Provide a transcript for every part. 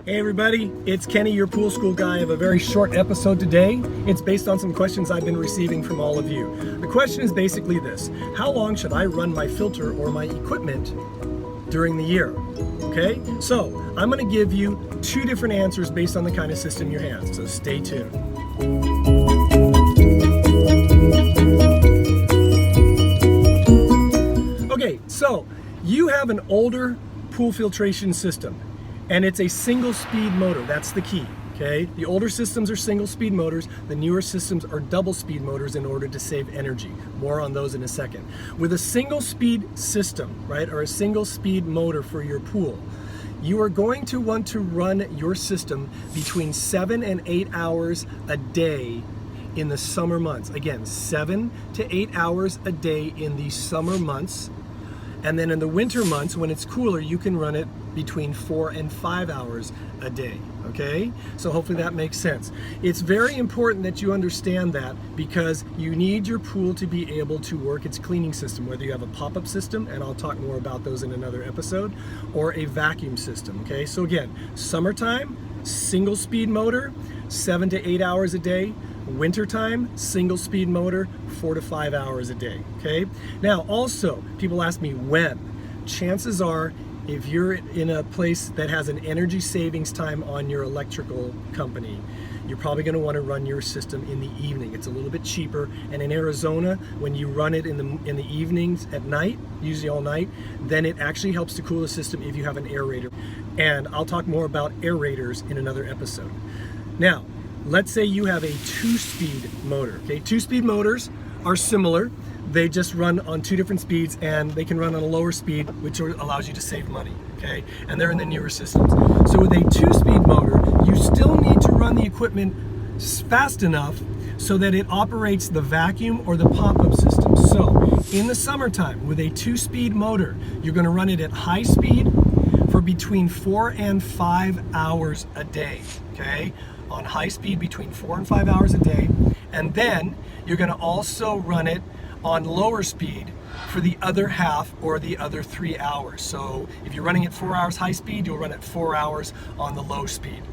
Hey everybody, it's Kenny, your pool school guy. I have a very short episode today. It's based on some questions I've been receiving from all of you. The question is basically this: how long should I run my filter or my equipment during the year? Okay, so I'm going to give you two different answers based on the kind of system you have, so stay tuned. Okay, so you have an older pool filtration system, and it's a single speed motor. That's the key, okay? The older systems are single speed motors. The newer systems are double speed motors in order to save energy. More on those in a second. With a single speed system, right, or a single speed motor for your pool, you are going to want to run your system between 7 and 8 hours a day in the summer months. Again, 7 to 8 hours a day in the summer months. And then in the winter months, when it's cooler, you can run it between 4 and 5 hours a day, okay? So hopefully that makes sense. It's very important that you understand that, because you need your pool to be able to work its cleaning system, whether you have a pop-up system, and I'll talk more about those in another episode, or a vacuum system, okay? So again, summertime, single speed motor, 7 to 8 hours a day. Wintertime, single speed motor, 4 to 5 hours a day, okay? Now also, people ask me when. Chances are, if you're in a place that has an energy savings time on your electrical company, you're probably going to want to run your system in the evening. It's a little bit cheaper, and in Arizona, when you run it in the evenings at night, usually all night, then it actually helps to cool the system if you have an aerator. And I'll talk more about aerators in another episode. Now, let's say you have a 2-speed motor, okay? 2-speed motors are similar. They just run on 2 different speeds, and they can run on a lower speed, which allows you to save money, okay? And they're in the newer systems. So with a 2-speed motor, you still need to run the equipment fast enough so that it operates the vacuum or the pop-up system. So in the summertime, with a 2-speed motor, you're gonna run it at high speed for between 4 and 5 hours a day, okay? On high speed between 4 and 5 hours a day. And then you're gonna also run it on lower speed for the other half or the other 3 hours. So if you're running at 4 hours high speed, you'll run it 4 hours on the low speed.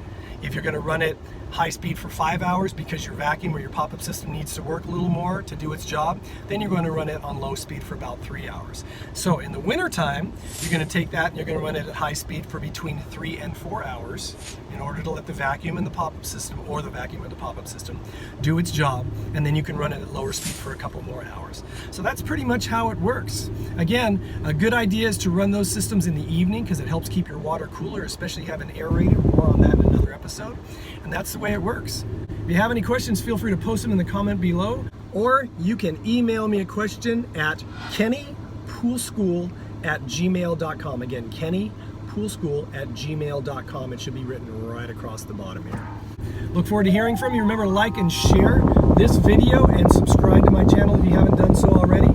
If you're gonna run it high speed for 5 hours because your vacuum or your pop-up system needs to work a little more to do its job, then you're going to run it on low speed for about 3 hours. So in the winter time, you're going to take that and you're going to run it at high speed for between 3 and 4 hours in order to let the vacuum and the pop-up system, or the vacuum and the pop-up system, do its job, and then you can run it at lower speed for a couple more hours. So that's pretty much how it works. Again, a good idea is to run those systems in the evening because it helps keep your water cooler, especially if you have an aerator. More on that in another episode. And that's the way it works. If you have any questions, feel free to post them in the comment below, or you can email me a question at kennypoolschool@gmail.com. Again, kennypoolschool@gmail.com. It should be written right across the bottom here. Look forward to hearing from you. Remember to like and share this video and subscribe to my channel if you haven't done so already.